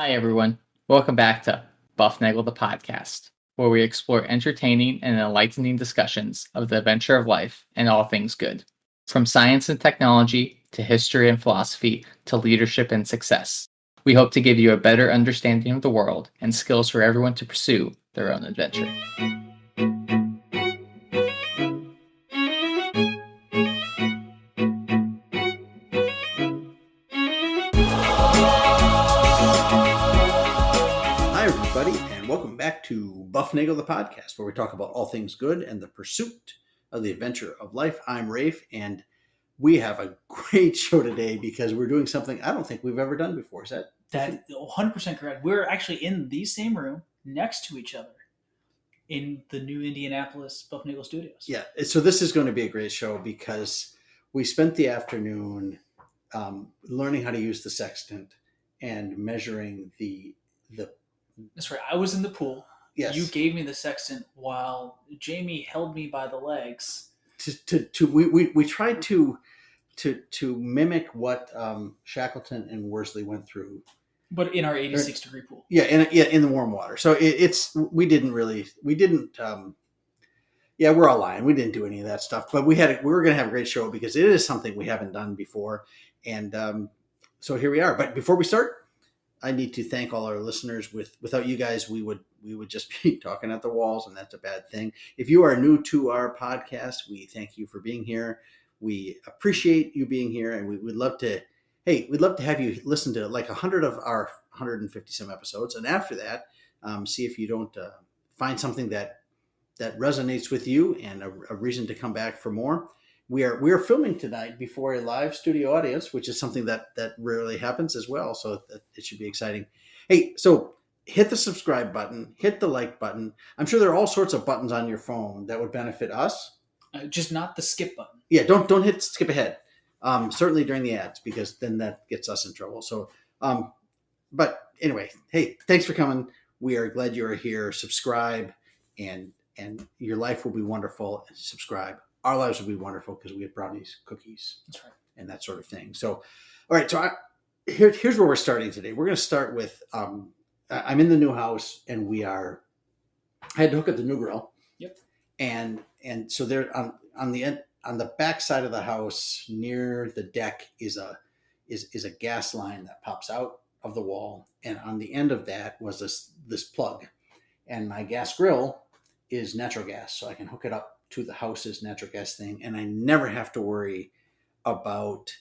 Hi, everyone. Welcome back to Bufnagle the podcast, where we explore entertaining and enlightening discussions of the adventure of life and all things good. From science and technology to history and philosophy to leadership and success. We hope to give you a better understanding of the world and skills for everyone to pursue their own adventure. Hi, everybody, and welcome back to Bufnagle the podcast, where we talk about all things good and the pursuit of the adventure of life. I'm Rafe, and we have a great show today because we're doing something I don't think we've ever done before. Is that 100% correct? We're actually in the same room next to each other in the new Indianapolis Bufnagle Studios. Yeah, so this is going to be a great show because we spent the afternoon learning how to use the sextant and measuring the. That's right. I was in the pool. Yes. You gave me the sextant while Jamie held me by the legs. We tried to mimic what Shackleton and Worsley went through, but in our 86-degree pool. Yeah, in the warm water. So we didn't. We're all lying. We didn't do any of that stuff, but we were going to have a great show because it is something we haven't done before, and so here we are. But before we start, I need to thank all our listeners. Without you guys, we would just be talking at the walls, and that's a bad thing. If you are new to our podcast, we thank you for being here. We appreciate you being here, and we'd love to have you listen to like 100 of our 150 some episodes, and after that, see if you don't find something that resonates with you and a reason to come back for more. We are filming tonight before a live studio audience, which is something that rarely happens as well. So it should be exciting. Hey, so hit the subscribe button, hit the like button. I'm sure there are all sorts of buttons on your phone that would benefit us. Just not the skip button. Yeah, don't hit skip ahead. Certainly during the ads, because then that gets us in trouble. So, but anyway, hey, thanks for coming. We are glad you are here. Subscribe, and your life will be wonderful. Subscribe. Our lives will be wonderful because we have brownies, cookies, that's right, and that sort of thing. So, all right. So here's where we're starting today. We're going to start with I'm in the new house, and I had to hook up the new grill. Yep. And so there on the back side of the house near the deck is a gas line that pops out of the wall, and on the end of that was this plug, and my gas grill is natural gas, so I can hook it up to the house's natural gas thing, and I never have to worry about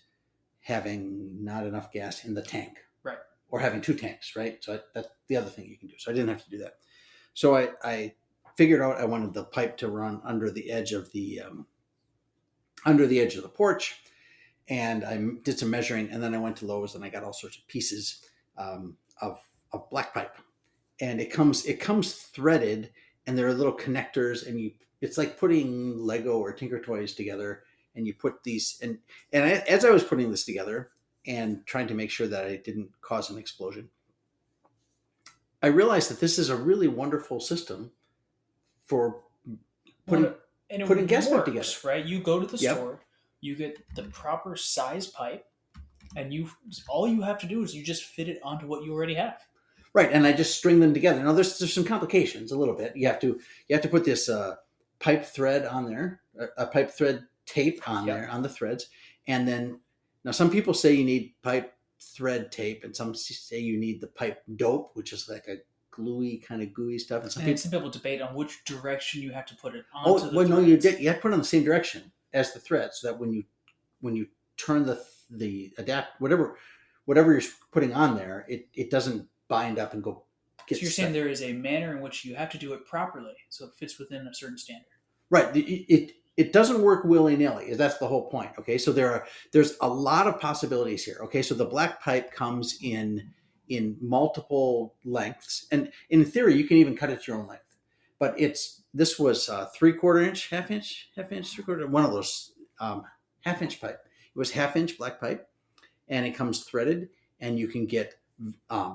having not enough gas in the tank, right? Or having two tanks, right? So that's the other thing you can do. So I didn't have to do that. So I figured out I wanted the pipe to run under the edge of the porch, and I did some measuring, and then I went to Lowe's and I got all sorts of pieces of black pipe, and it comes threaded, and there are little connectors, and it's like putting Lego or Tinker Toys together, and you put these and as I was putting this together and trying to make sure that I didn't cause an explosion, I realized that this is a really wonderful system for putting gas pipe together. Right? You go to the store, you get the proper size pipe, and all you have to do is you just fit it onto what you already have. Right, and I just string them together. Now there's some complications a little bit. You have to put this pipe thread on there, a pipe thread tape on there on the threads, and then now some people say you need pipe thread tape, and some say you need the pipe dope, which is like a gluey kind of gooey stuff. And some people debate on which direction you have to put it onto. You have to put it in the same direction as the thread, so that when you turn the adapt whatever you're putting on there, it doesn't bind up and go. So you're saying there is a manner in which you have to do it properly, so it fits within a certain standard. Right. It doesn't work willy-nilly. That's the whole point. Okay. So there's a lot of possibilities here. Okay. So the black pipe comes in multiple lengths, and in theory you can even cut it to your own length. But this was 3/4 inch, half inch, 3/4, one of those half-inch pipe. It was half-inch black pipe, and it comes threaded, and you can get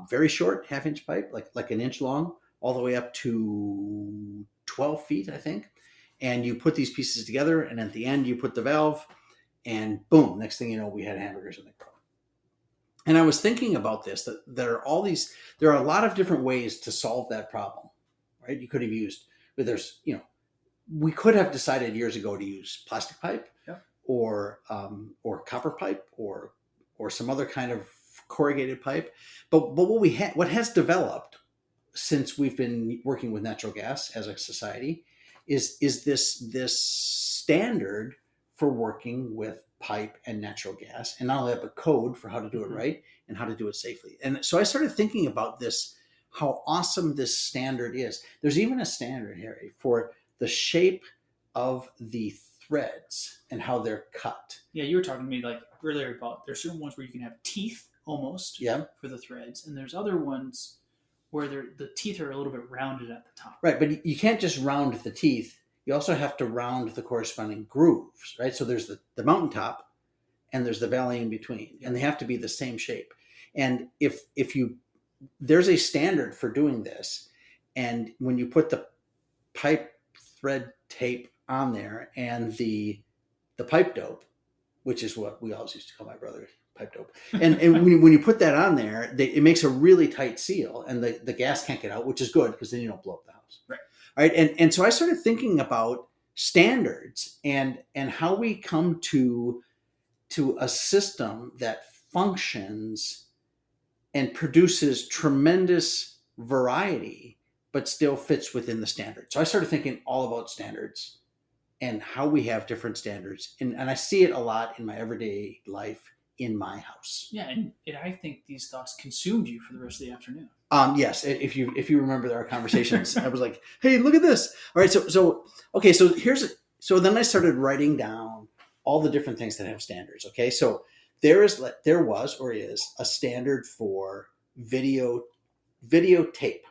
very short half-inch pipe, like an inch long, all the way up to 12 feet, I think. And you put these pieces together, and at the end you put the valve, and boom, next thing you know, we had hamburgers in the grill. And I was thinking about this, that there are a lot of different ways to solve that problem, right? You could have used, but we could have decided years ago to use plastic pipe, Yeah. or copper pipe, or some other kind of corrugated pipe. But what has developed since we've been working with natural gas as a society is this standard for working with pipe and natural gas, and not only that, but code for how to do it right and how to do it safely. And so I started thinking about this, how awesome this standard is. There's even a standard, Harry, for the shape of the threads and how they're cut. Yeah, you were talking to me like earlier about there's certain ones where you can have teeth almost for the threads, and there's other ones where the teeth are a little bit rounded at the top. Right, but you can't just round the teeth. You also have to round the corresponding grooves, right? So there's the mountaintop and there's the valley in between, and they have to be the same shape. And if there's a standard for doing this, and when you put the pipe thread tape on there and the pipe dope, which is what we always used to call my brother pipe dope, and when you put that on there, it makes a really tight seal, and the gas can't get out, which is good because then you don't blow up the house. Right. And so I started thinking about standards and how we come to a system that functions and produces tremendous variety, but still fits within the standard. So I started thinking all about standards and how we have different standards. And I see it a lot in my everyday life in my house. Yeah, and I think these thoughts consumed you for the rest of the afternoon. Yes, if you remember our conversations, I was like, "Hey, look at this!" All right, so then I started writing down all the different things that have standards. Okay, so there was or is a standard for video tape,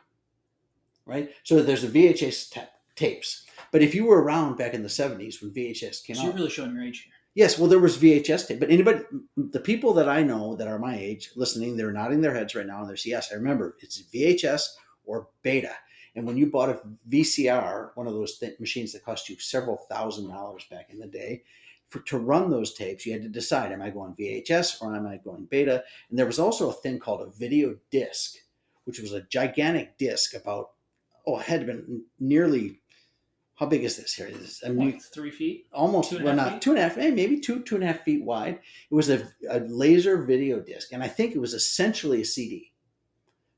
right? So there's the VHS tapes, but if you were around back in the 70s when VHS came out, you're really showing your age here. Yes, well, there was VHS tape, but the people that I know that are my age listening, they're nodding their heads right now, and they're saying, yes, I remember, it's VHS or Beta. And when you bought a VCR, one of those machines that cost you several $1,000s back in the day, to run those tapes, you had to decide, am I going VHS or am I going Beta? And there was also a thing called a video disc, which was a gigantic disc about, it had been nearly... How big is this here? I mean, 3 feet? Almost, 2.5 feet, maybe 2.5 feet wide. It was a laser video disc, and I think it was essentially a CD.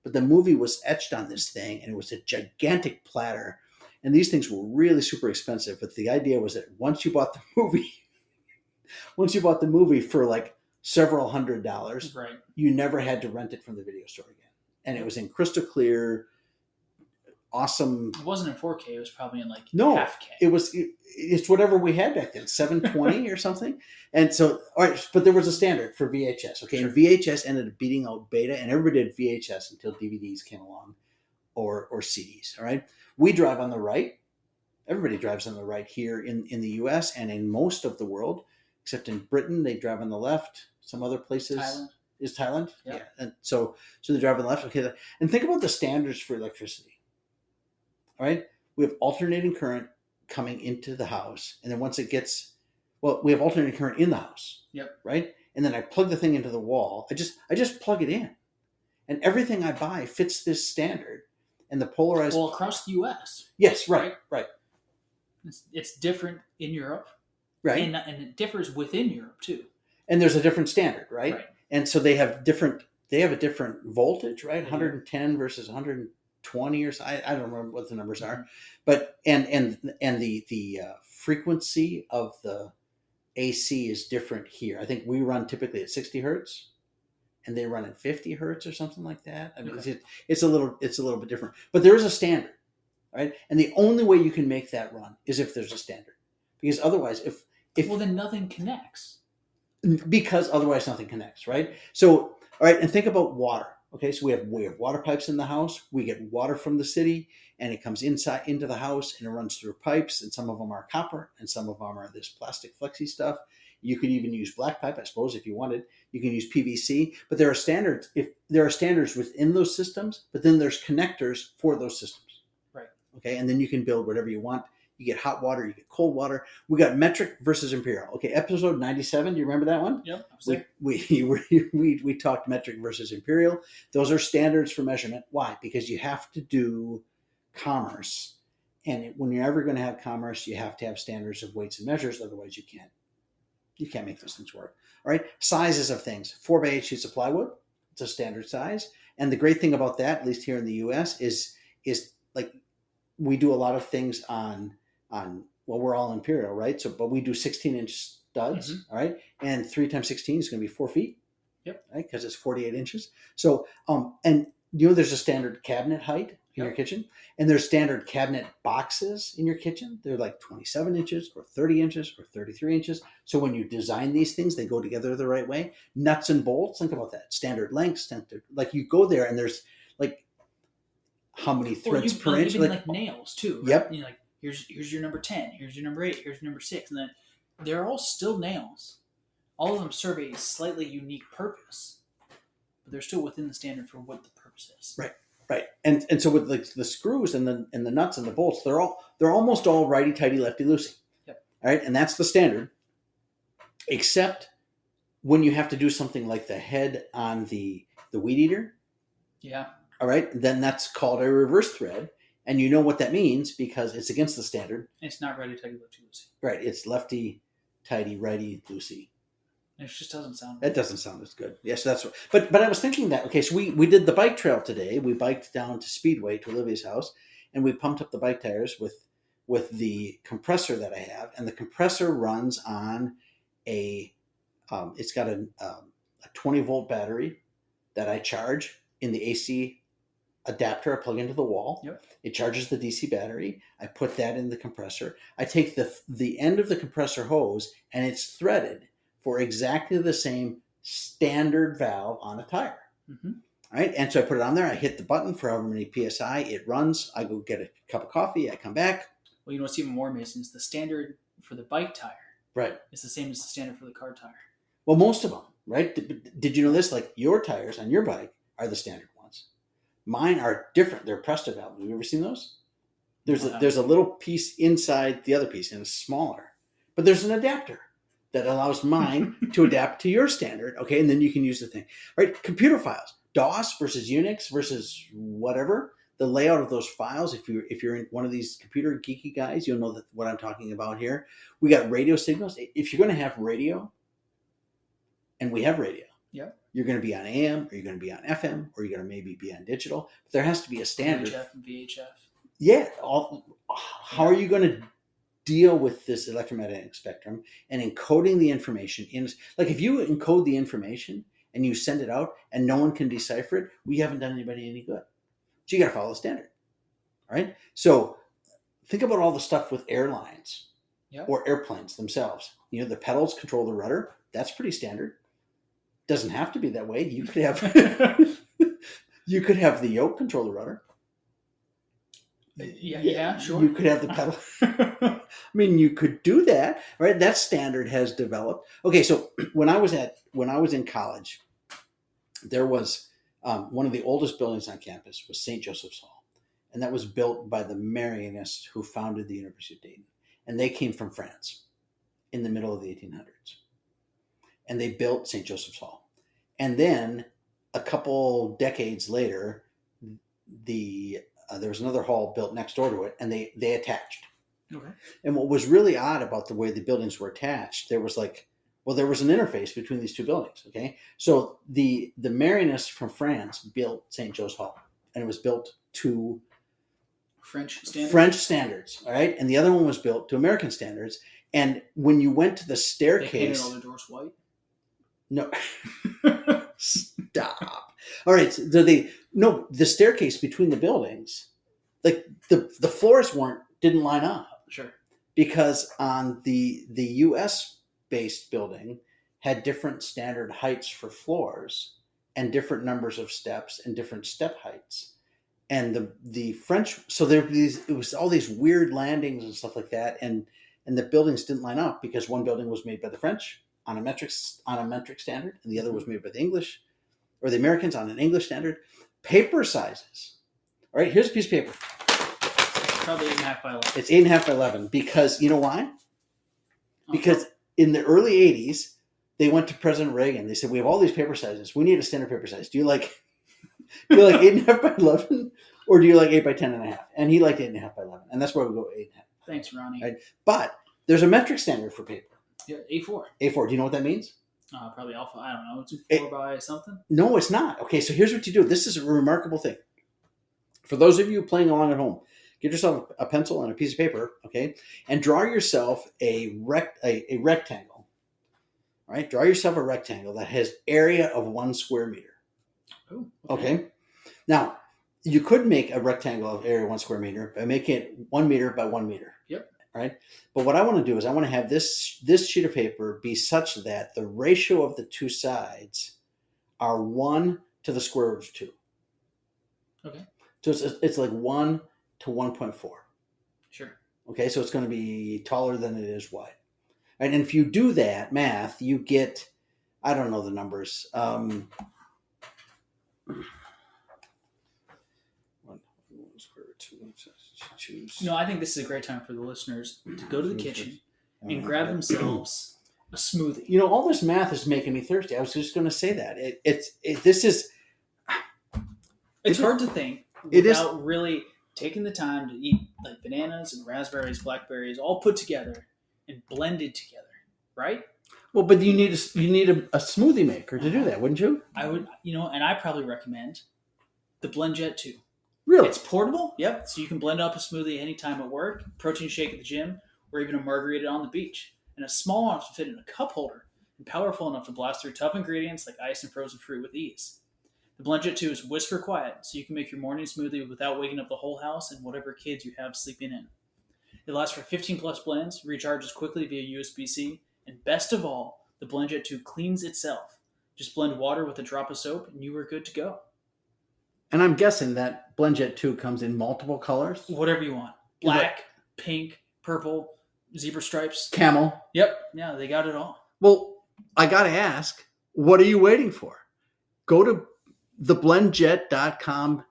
But the movie was etched on this thing, and it was a gigantic platter. And these things were really super expensive. But the idea was that once you bought the movie for like several $100s, right, you never had to rent it from the video store again. And it was in crystal clear, awesome. It wasn't in 4K. It was probably in half K. It's whatever we had back then, 720 or something. And so, all right, but there was a standard for VHS. Okay, sure. And VHS ended up beating out Beta, and everybody did VHS until DVDs came along, or CDs. All right, we drive on the right. Everybody drives on the right here in the U.S. and in most of the world, except in Britain, they drive on the left. Some other places. Thailand? Yep. Yeah. And so they drive on the left. Okay, and think about the standards for electricity. All right, we have alternating current coming into the house, and then once it gets, we have alternating current in the house. Yep. Right, and then I plug the thing into the wall. I just plug it in, and everything I buy fits this standard. And the polarized. Well, across the U.S. Yes, right. It's different in Europe, right, and it differs within Europe too. And there's a different standard, right? And so they have a different voltage, right? 110 versus 120 or so. I don't remember what the numbers are, but and the frequency of the AC is different here. I think we run typically at 60 hertz, and they run at 50 hertz or something like that. I mean, it's a little bit different, but there is a standard, right? And the only way you can make that run is if there's a standard, because otherwise, if then nothing connects. Because otherwise nothing connects, right? So, all right, and think about water. Okay, so we have water pipes in the house. We get water from the city, and it comes inside into the house, and it runs through pipes, and some of them are copper, and some of them are this plastic flexi stuff. You could even use black pipe, I suppose, if you wanted. You can use PVC, but there are standards. If there are standards within those systems, but then there's connectors for those systems. Right. Okay, and then you can build whatever you want You get hot water, you get cold water. We got metric versus imperial. Okay, episode 97. Do you remember that one? Yep. We talked metric versus imperial. Those are standards for measurement. Why? Because you have to do commerce, and when you're ever going to have commerce, you have to have standards of weights and measures. Otherwise, you can't make those things work. All right. Sizes of things. 4x8 sheets of plywood. It's a standard size. And the great thing about that, at least here in the U.S., is like we do a lot of things on well, we're all imperial, right? So, but we do 16-inch studs, all right? And 3 times 16 is going to be 4 feet. Yep. Right? Because it's 48 inches. So, and there's a standard cabinet height in your kitchen, and there's standard cabinet boxes in your kitchen. They're like 27 inches or 30 inches or 33 inches. So when you design these things, they go together the right way. Nuts and bolts, think about that. Standard lengths, like you go there and there's like how many threads per inch. Even like nails too. Right? Yep. Like here's your number 10, here's your number 8, here's your number 6, and then they're all still nails. All of them serve a slightly unique purpose, but they're still within the standard for what the purpose is. Right. And so with like the screws and the nuts and the bolts, they're almost all righty tighty, lefty loosey. Yep. All right, and that's the standard. Except when you have to do something like the head on the weed eater. Yeah. All right, then that's called a reverse thread. And you know what that means because it's against the standard. It's not righty tighty, lefty loosey. Right. It's lefty tighty, righty loosey. It just doesn't sound. That doesn't sound as good. Yes, that's what. But I was thinking that. Okay, so we did the bike trail today. We biked down to Speedway to Olivia's house, and we pumped up the bike tires with the compressor that I have, and the compressor runs on it's got a 20-volt battery that I charge in the AC adapter I plug into the wall. Yep. It charges the DC battery. I put that in the compressor. I take the end of the compressor hose, and it's threaded for exactly the same standard valve on a tire. Mm-hmm. All right. And so I put it on there. I hit the button for however many PSI. It runs. I go get a cup of coffee. I come back. Well, you know what's even more amazing is the standard for the bike tire. Right. It's the same as the standard for the car tire. Well, most of them, right? Did you know this? Like your tires on your bike are the standard ones. Mine are different. They're Presto valves. Have you ever seen those? There's a little piece inside the other piece, and it's smaller. But there's an adapter that allows mine to adapt to your standard, okay? And then you can use the thing, right? Computer files, DOS versus Unix versus whatever. The layout of those files, if you're in one of these computer geeky guys, you'll know what I'm talking about here. We got radio signals. If you're going to have radio, and we have radio, yep, you're going to be on AM, or you're going to be on FM, or you're going to maybe be on digital. But there has to be a standard. VHF and VHF. Yeah. How are you going to deal with this electromagnetic spectrum and encoding the information in? Like if you encode the information and you send it out and no one can decipher it, we haven't done anybody any good. So you got to follow the standard. All right. So think about all the stuff with airlines or airplanes themselves. The pedals control the rudder. That's pretty standard. Doesn't have to be that way. You could have you could have the yoke control the rudder. Yeah, sure. You could have the pedal. I mean, you could do that, right? That standard has developed. Okay, so when I was in college, there was one of the oldest buildings on campus was St. Joseph's Hall, and that was built by the Marianists who founded the University of Dayton, and they came from France in the middle of the 1800s, and they built St. Joseph's Hall, and then a couple decades later, there was another hall built next door to it, and they attached. Okay. And what was really odd about the way the buildings were attached, there was an interface between these two buildings. Okay, so the Marianists from France built St. Joe's Hall, and it was built to French standards. All right, and the other one was built to American standards. And when you went to the staircase, they painted all the doors white. No, stop. All right, so the staircase between the buildings, like the floors didn't line up. Sure. Because on the U.S. based building had different standard heights for floors and different numbers of steps and different step heights. And the French, so it was all these weird landings and stuff like that, and the buildings didn't line up because one building was made by the French on a metric standard, and the other was made by the English or the Americans on an English standard. Paper sizes. All right, here's a piece of paper. probably 8.5 by 11. It's 8.5 by 11 because you know why? Because in the early 80s, they went to President Reagan. They said, we have all these paper sizes. We need a standard paper size. Do you like 8.5 by 11? Or do you like 8 by 10.5? And he liked 8.5 by 11. And that's why we go 8.5. Thanks, Ronnie. Right? But there's a metric standard for paper. Yeah, A4. A4. Do you know what that means? Probably alpha. I don't know. It's 4 by something. No, it's not. Okay, so here's what you do. This is a remarkable thing. For those of you playing along at home, get yourself a pencil and a piece of paper, okay, and draw yourself a rectangle. All right, draw yourself a rectangle that has area of 1 square meter. Ooh, okay. Now, you could make a rectangle of area 1 square meter by making it 1 meter by 1 meter. Yep. Right. But what I want to do is I want to have this sheet of paper be such that the ratio of the two sides are 1 to the square root of 2. Okay. So it's like 1 to 1.4. Sure. Okay, so it's going to be taller than it is wide. And if you do that math, you get, I don't know the numbers. No, I think this is a great time for the listeners to go to the kitchen and grab themselves a smoothie. You know, all this math is making me thirsty. I was just going to say that. It's hard to think without really taking the time to eat like bananas and raspberries, blackberries, all put together and blended together, right? Well, but you need a smoothie maker to do that, wouldn't you? I would, and I probably recommend the BlendJet 2. Really? It's portable, yep. So you can blend up a smoothie anytime at work, protein shake at the gym, or even a margarita on the beach. And it's small enough to fit in a cup holder and powerful enough to blast through tough ingredients like ice and frozen fruit with ease. The BlendJet 2 is whisper quiet, so you can make your morning smoothie without waking up the whole house and whatever kids you have sleeping in. It lasts for 15 plus blends, recharges quickly via USB-C, and best of all, the BlendJet 2 cleans itself. Just blend water with a drop of soap and you are good to go. And I'm guessing that BlendJet 2 comes in multiple colors? Whatever you want. Black, pink, purple, zebra stripes. Camel. Yep. Yeah, they got it all. Well, I got to ask, what are you waiting for? Go to theblendjet.com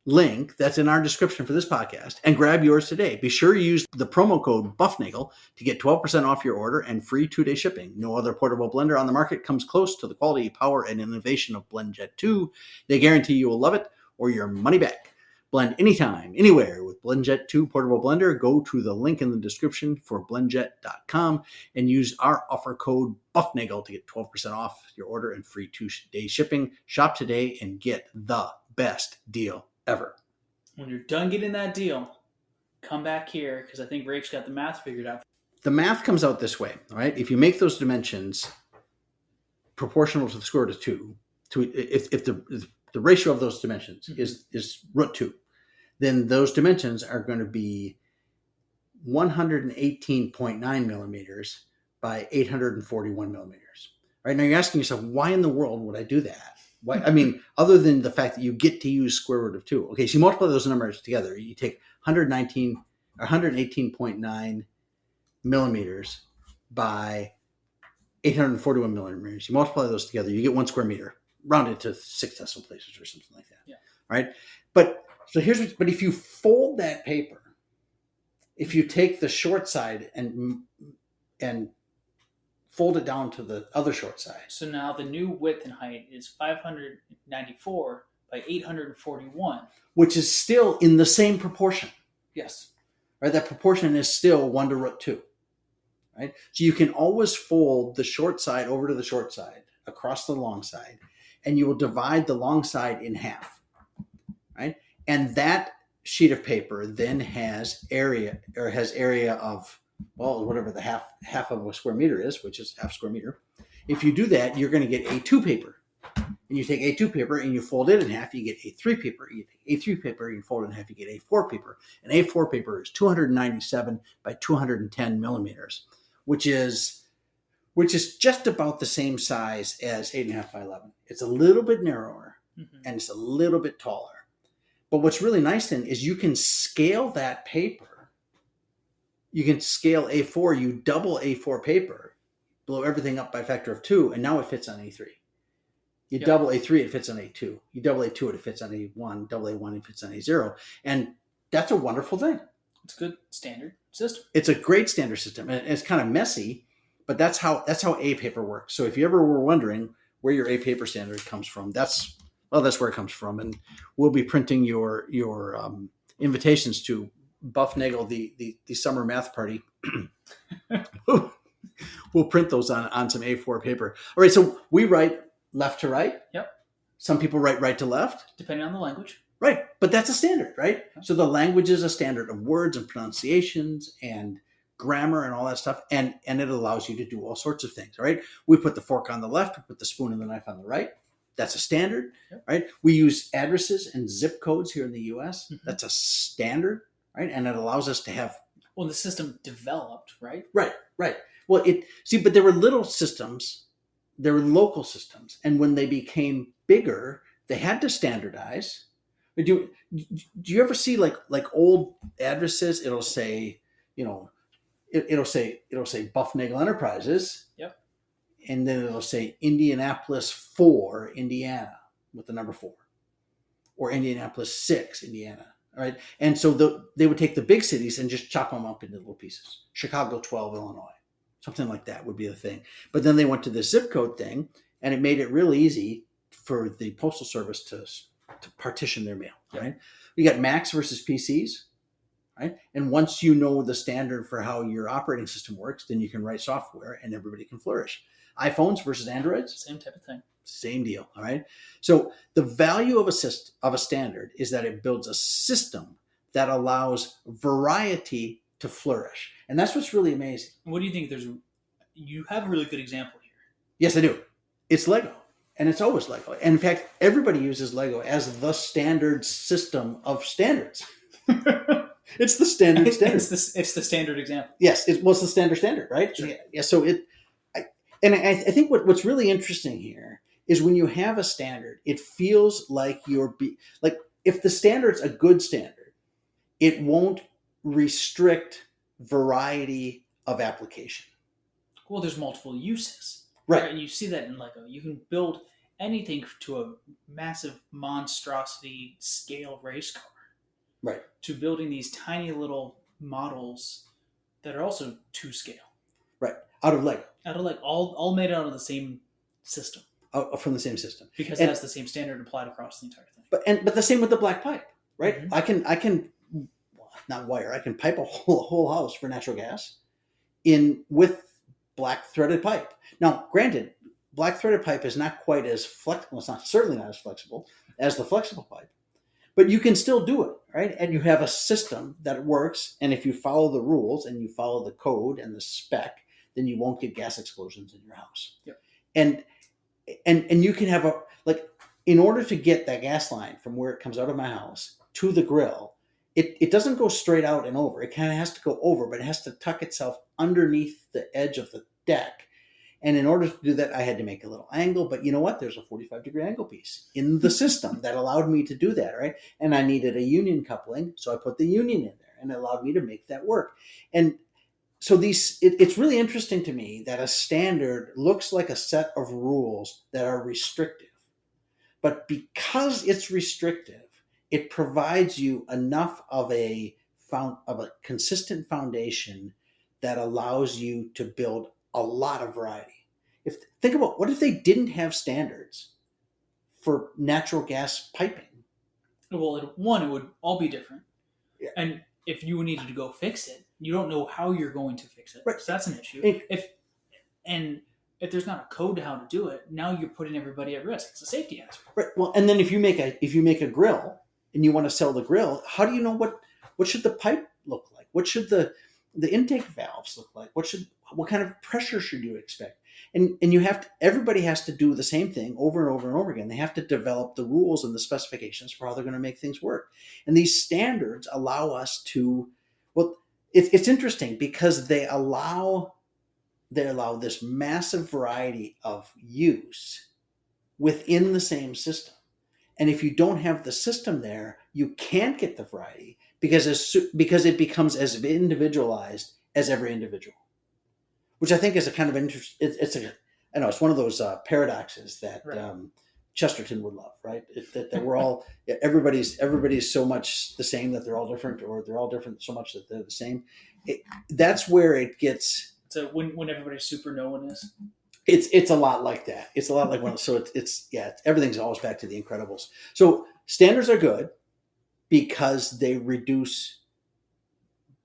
link that's in our description for this podcast and grab yours today. Be sure you use the promo code bufnagle to get 12% off your order and free 2-day shipping. No other portable blender on the market comes close to the quality, power, and innovation of BlendJet 2. They guarantee you will love it or your money back. Blend anytime, anywhere with BlendJet 2 portable blender. Go to the link in the description for blendjet.com and use our offer code bufnagle to get 12% off your order and free 2-day shipping. Shop today and get the best deal ever. When you're done getting that deal, come back here because I think Rafe's got the math figured out. The math comes out this way, all right? If you make those dimensions proportional to the square root of 2, if the ratio of those dimensions is root 2, then those dimensions are going to be 118.9 millimeters by 841 millimeters. All right, now you're asking yourself, why in the world would I do that? Why? I mean, other than the fact that you get to use square root of 2. Okay, so you multiply those numbers together. You take 118.9 millimeters by 841 millimeters. You multiply those together, you get 1 square meter, rounded to 6 decimal places or something like that. Yeah. Right? But if you fold that paper, if you take the short side and fold it down to the other short side. So now the new width and height is 594 by 841. Which is still in the same proportion. Yes. Right? That proportion is still 1 to root 2. Right? So you can always fold the short side over to the short side across the long side, and you will divide the long side in half. Right? And that sheet of paper then has area of, well, whatever the half of a square meter is, which is half square meter. If you do that, you're going to get A2 paper. And you take A2 paper and you fold it in half, you get A3 paper. You take A3 paper, you fold it in half, you get A4 paper. And A4 paper is 297 by 210 millimeters, which is just about the same size as 8.5 by 11. It's a little bit narrower and it's a little bit taller. But what's really nice then is you can scale that paper. You can scale A4, you double A4 paper, blow everything up by a factor of 2, and now it fits on A3. You double A3, it fits on A2. You double A2, it fits on A1. Double A1, it fits on A0. And that's a wonderful thing. It's a good standard system. It's a great standard system, and it's kind of messy, but that's how A paper works. So if you ever were wondering where your A paper standard comes from, that's where it comes from. And we'll be printing your invitations to Bufnagle, the summer math party. We'll print those on some A4 paper. All right, so we write left to right. Yep. Some people write right to left. Depending on the language. Right, but that's a standard, right? So the language is a standard of words and pronunciations and grammar and all that stuff, and it allows you to do all sorts of things, right? We put the fork on the left, we put the spoon and the knife on the right. That's a standard, right? We use addresses and zip codes here in the U.S. Mm-hmm. That's a standard, right? And it allows us to have... Well, the system developed, right? Right. Well, but there were little systems, there were local systems, and when they became bigger, they had to standardize. Do you ever see like old addresses? It'll say, it'll say Bufnagle Enterprises. Yep. And then it'll say Indianapolis 4, Indiana, with the number 4, or Indianapolis 6, Indiana. All right. And so they would take the big cities and just chop them up into little pieces. Chicago 12, Illinois, something like that would be the thing. But then they went to the zip code thing, and it made it really easy for the Postal Service to partition their mail, right? You got Macs versus PCs, right? And once you know the standard for how your operating system works, then you can write software and everybody can flourish. iPhones versus Androids, same type of thing. Same deal, all right? So the value of a standard is that it builds a system that allows variety to flourish. And that's what's really amazing. What do you think? You have a really good example here. Yes, I do. It's Lego. And it's always Lego. And in fact, everybody uses Lego as the standard system of standards. It's the standard. It's the standard example. Yes, it's the standard, right? Sure. Yeah. So I think what's really interesting here is when you have a standard, it feels like if the standard's a good standard, it won't restrict variety of application. Well, there's multiple uses. Right. And you see that in Lego. You can build anything to a massive monstrosity scale race car. Right. To building these tiny little models that are also to scale. Right. Out of Lego. All made out of the same system. From the same system. Because it has the same standard applied across the entire thing. But the same with the black pipe, right? Mm-hmm. I can not wire. I can pipe a whole house for natural gas with black threaded pipe. Now, granted, black threaded pipe is not quite as flexible. It's certainly not as flexible as the flexible pipe, but you can still do it, right? And you have a system that works. And if you follow the rules and you follow the code and the spec, then you won't get gas explosions in your house. Yep. And you can have in order to get that gas line from where it comes out of my house to the grill, it doesn't go straight out and over. It kind of has to go over, but it has to tuck itself underneath the edge of the deck. And in order to do that, I had to make a little angle. But you know what? There's a 45-degree angle piece in the system that allowed me to do that, right? And I needed a union coupling, so I put the union in there, and it allowed me to make that work. And so it's really interesting to me that a standard looks like a set of rules that are restrictive. But because it's restrictive, it provides you enough of a consistent foundation that allows you to build a lot of variety. Think about what if they didn't have standards for natural gas piping? Well, it would all be different. Yeah. And if you needed to go fix it, you don't know how you're going to fix it. Right. So that's an issue. If there's not a code to how to do it, now you're putting everybody at risk. It's a safety hazard. Right. Well, and then if you make a grill and you want to sell the grill, how do you know what should the pipe look like? What should the intake valves look like? What kind of pressure should you expect? And everybody has to do the same thing over and over and over again. They have to develop the rules and the specifications for how they're going to make things work. And these standards allow us to, it's interesting because they allow this massive variety of use within the same system. And if you don't have the system there, you can't get the variety because it becomes as individualized as every individual, which I think is a kind of interesting. It's one of those paradoxes that right. Chesterton would love, right? That we're all everybody's so much the same that they're all different, or they're all different so much that they're the same. That's where it gets. So when everybody's super, no one is. It's a lot like that. It's a lot like one. So it's everything's always back to the Incredibles. So standards are good because they reduce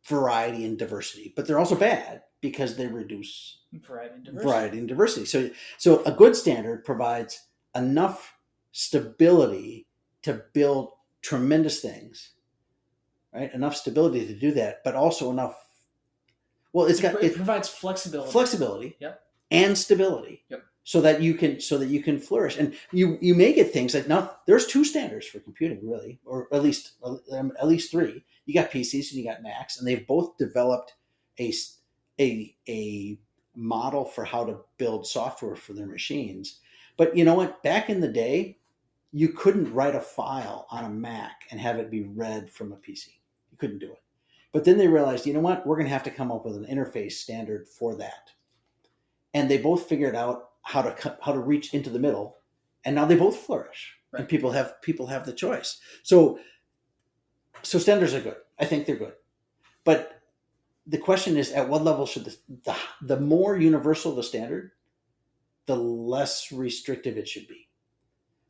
variety and diversity, but they're also bad because they reduce variety and diversity. So a good standard provides enough stability to build tremendous things, right? Enough stability to do that, but also enough. Well, it provides flexibility. Flexibility. Yep. And stability. Yep. So that you can flourish, and you may get things like now. There's two standards for computing, really, or at least three. You got PCs and you got Macs, and they've both developed a model for how to build software for their machines. But you know what? Back in the day, you couldn't write a file on a Mac and have it be read from a PC. You couldn't do it. But then they realized, you know what? We're going to have to come up with an interface standard for that. And they both figured out how to reach into the middle, and now they both flourish. Right. And people have the choice. So standards are good. I think they're good. But the question is, at what level should the more universal the standard, the less restrictive it should be.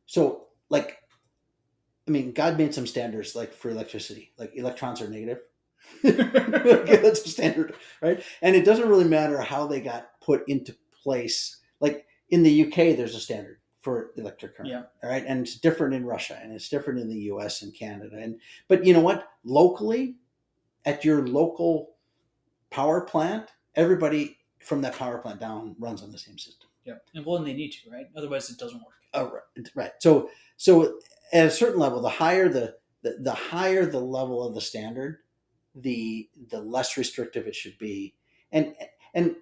So, God made some standards like for electricity, like electrons are negative. Okay, that's a standard, right? And it doesn't really matter how they got put into place. Like in the UK, there's a standard for electric current, yeah. All right, and it's different in Russia, and it's different in the US and Canada. But you know what? Locally, at your local power plant, everybody from that power plant down runs on the same system. Yeah, and they need to, right? Otherwise, it doesn't work. Oh, right. So at a certain level, the higher the level of the standard, the less restrictive it should be. And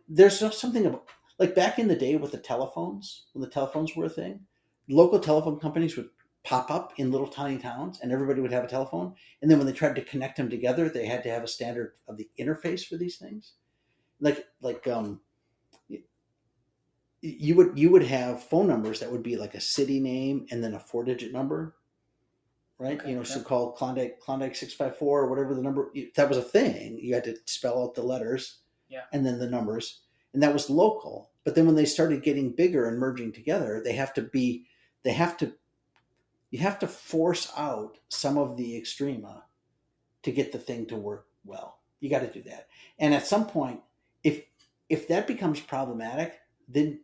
there's something about, like back in the day with the telephones, when the telephones were a thing, local telephone companies would pop up in little tiny towns and everybody would have a telephone. And then when they tried to connect them together, they had to have a standard of the interface for these things. You would have phone numbers that would be like a city name and then a 4-digit number. Right, okay, so-called Klondike 654 or whatever the number. That was a thing. You had to spell out the letters, yeah, and then the numbers, and that was local. But then when they started getting bigger and merging together, you have to force out some of the extrema to get the thing to work well. You got to do that, and at some point, if that becomes problematic, then,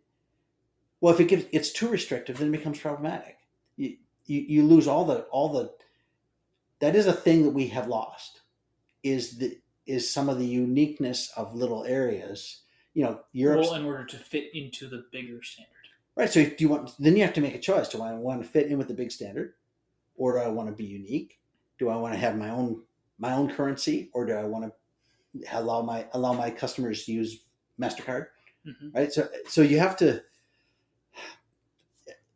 well, if it gets too restrictive, then it becomes problematic. You lose all the that is a thing that we have lost is some of the uniqueness of little areas. Europe, in order to fit into the bigger standard. Right. So then you have to make a choice. Do I want to fit in with the big standard, or do I want to be unique? Do I want to have my own currency, or do I want to allow my customers to use MasterCard? Mm-hmm. Right. So you have to.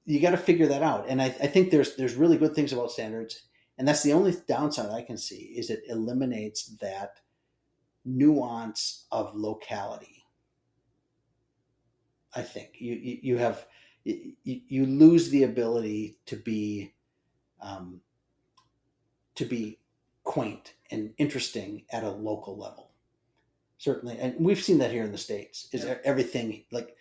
You got to figure that out. And I think there's really good things about standards. And that's the only downside I can see is it eliminates that nuance of locality. I think you lose the ability to be quaint and interesting at a local level. Certainly. And we've seen that here in the States is everything like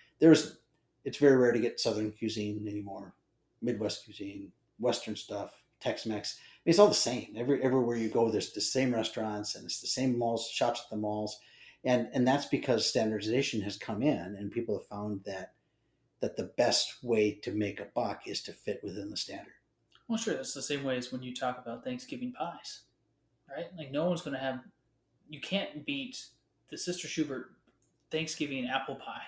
it's very rare to get Southern cuisine anymore, Midwest cuisine, Western stuff, Tex-Mex. It's all the same. Everywhere you go, there's the same restaurants and it's the same malls, shops at the malls. And that's because standardization has come in and people have found that the best way to make a buck is to fit within the standard. Well, sure. That's the same way as when you talk about Thanksgiving pies, right? Like no one's going to have, you can't beat the Sister Schubert Thanksgiving apple pie.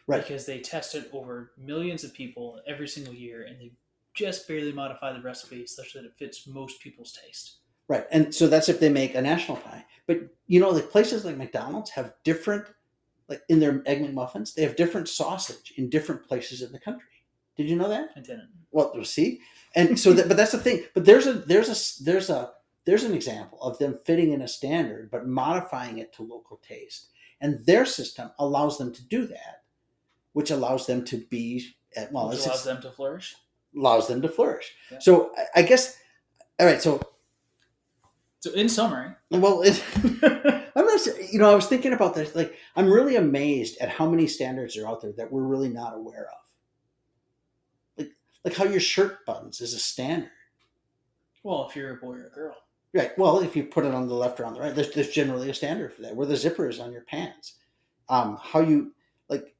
Right. Because they test it over millions of people every single year, and they just barely modify the recipe such that it fits most people's taste. Right, and so that's if they make a national pie. But the places like McDonald's have different, like in their Egg McMuffins, they have different sausage in different places in the country. Did you know that? I didn't. Well, see, and so but that's the thing. But there's an example of them fitting in a standard but modifying it to local taste, and their system allows them to do that. Which allows them to be allows them to flourish. allows them to flourish. Yeah. So I guess, all right. So in summary, well, I'm not. I was thinking about this. Like, I'm really amazed at how many standards are out there that we're really not aware of. Like how your shirt buttons is a standard. well, if you're a boy or a girl, Right. Well, if you put it on the left or on the right, there's generally a standard for that. Where the zipper is on your pants, how you like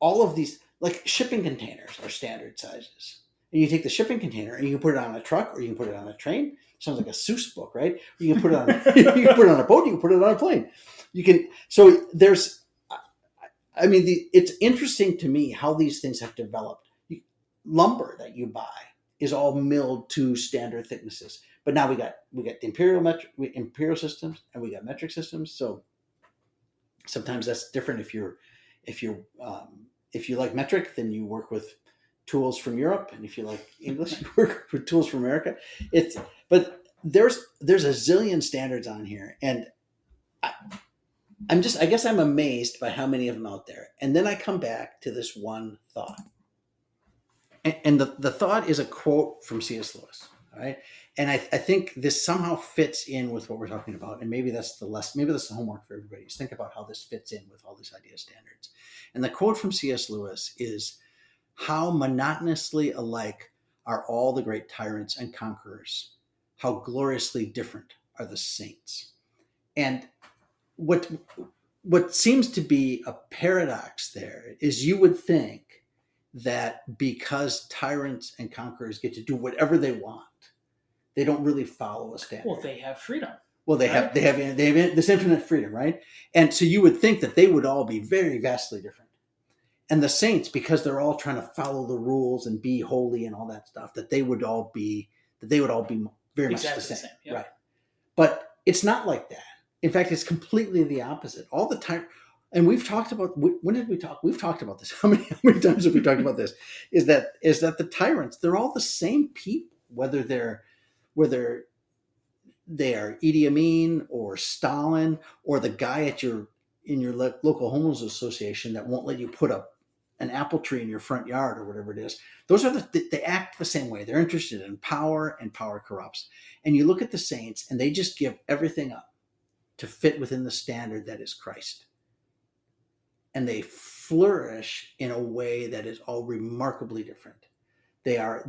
all of these like shipping containers are standard sizes. And you take the shipping container and you can put it on a truck or you can put it on a train. Sounds like a Seuss book, right? You can put it on you can put it on a boat. You can put it on a plane. You can. So there's. I mean, it's interesting to me how these things have developed. Lumber that you buy is all milled to standard thicknesses. But now we got imperial systems and we got metric systems. So sometimes that's different. If you like metric, then you work with tools from Europe, and if you like English, you work with tools from America. But there's a zillion standards on here, and I guess I'm amazed by how many of them out there. And then I come back to this one thought, and the thought is a quote from C.S. Lewis. All right. And I think this somehow fits in with what we're talking about. And maybe that's the homework for everybody, is think about how this fits in with all these idea standards. And the quote from C.S. Lewis is, "How monotonously alike are all the great tyrants and conquerors. How gloriously different are the saints." And what seems to be a paradox there is you would think that because tyrants and conquerors get to do whatever they want, they don't really follow a standard. Well, they have freedom. Well, they have this infinite freedom, right? And so you would think that they would all be very vastly different. And the saints, because they're all trying to follow the rules and be holy and all that stuff, that they would all be very much the same. Yeah. Right? But it's not like that. In fact, it's completely the opposite. All the time. And we've talked about, when did we talk? We've talked about this. How many times have we talked about this? Is that the tyrants, they're all the same people, whether they are Idi Amin or Stalin or the guy in your local homeowners association that won't let you put up an apple tree in your front yard or whatever it is. Those are they act the same way. They're interested in power, and power corrupts. And you look at the saints and they just give everything up to fit within the standard that is Christ. And they flourish in a way that is all remarkably different. They are.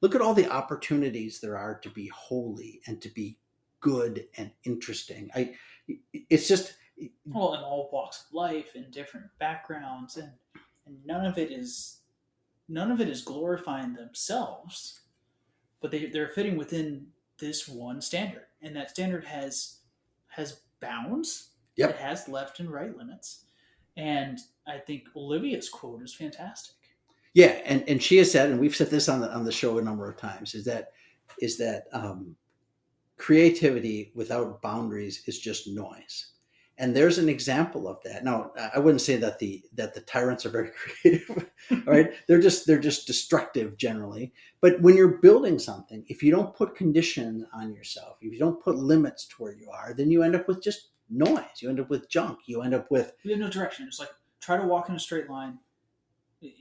Look at all the opportunities there are to be holy and to be good and interesting. It's just. Well, in all walks of life, in different backgrounds, and none of it is glorifying themselves, but they're fitting within this one standard, and that standard has bounds. Yep. It has left and right limits, and I think Olivia's quote is fantastic. Yeah, and she has said, and we've said this on the show a number of times, is that creativity without boundaries is just noise. And there's an example of that. Now, I wouldn't say that the tyrants are very creative, right? They're just destructive generally. But when you're building something, if you don't put conditions on yourself, if you don't put limits to where you are, then you end up with just noise. You end up with junk. You end up with no direction. It's like, try to walk in a straight line.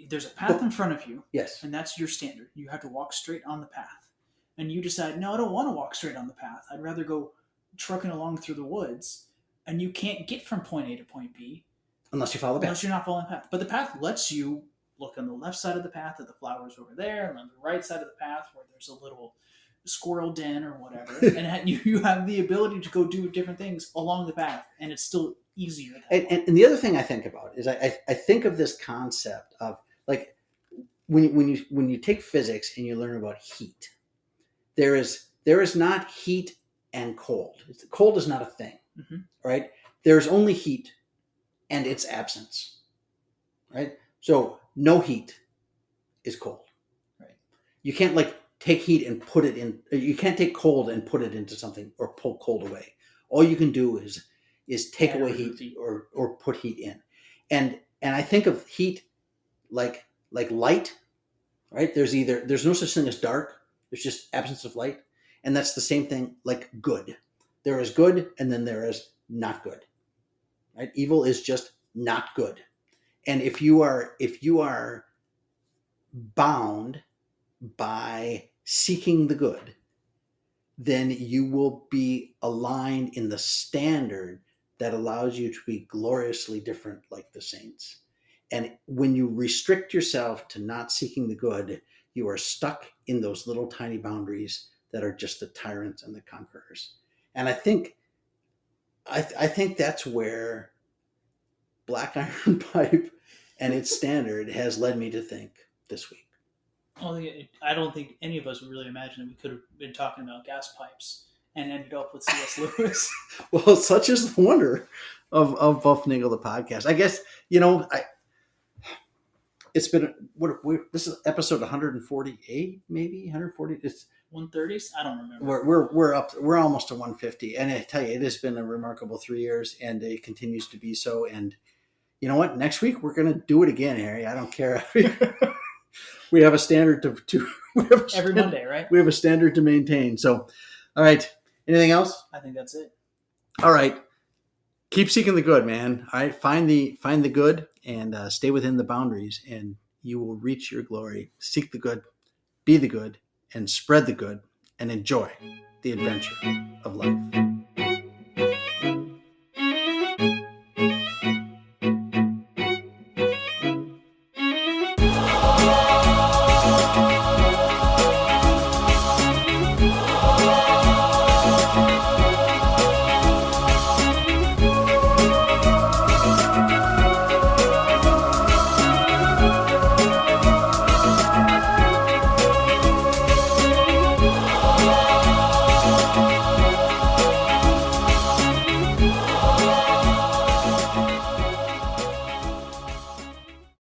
There's a path in front of you. Yes. And that's your standard. You have to walk straight on the path. And you decide, no, I don't want to walk straight on the path. I'd rather go trucking along through the woods. And you can't get from point A to point B unless you follow the path. Unless you're not following the path. But the path lets you look on the left side of the path at the flowers over there, and on the right side of the path where there's a little squirrel den or whatever. And you have the ability to go do different things along the path, and it's still easier. And the other thing I think about is I think of this concept of, like, when you take physics and you learn about heat, there is not heat and cold. Cold is not a thing. Mm-hmm. Right? There's only heat and its absence. Right? So no heat is cold. Right. You can't take heat and put it in. You can't take cold and put it into something or pull cold away. All you can do is take away heat or put heat in. And I think of heat like light. Right? There's no such thing as dark. There's just absence of light. And that's the same thing like good. There is good, and then there is not good. Right? Evil is just not good. And if you are bound by seeking the good, then you will be aligned in the standard that allows you to be gloriously different like the saints. And when you restrict yourself to not seeking the good, you are stuck in those little tiny boundaries that are just the tyrants and the conquerors. And I think that's where Black Iron Pipe and its standard has led me to think this week. I don't think any of us would really imagine that we could have been talking about gas pipes and ended up with C.S. Lewis. Well, such is the wonder of Bufnagle the podcast. I guess, it's been this is episode 148, maybe 140. It's 130s. I don't remember. We're up. We're almost to 150, and I tell you, it has been a remarkable 3 years, and it continues to be so. And you know what? Next week we're going to do it again, Harry. I don't care. We have a standard to every Monday, right? We have a standard to maintain. So, all right. Anything else? I think that's it. All right. Keep seeking the good, man. All right. Find the good and stay within the boundaries, and you will reach your glory. Seek the good, be the good, and spread the good, and enjoy the adventure of life.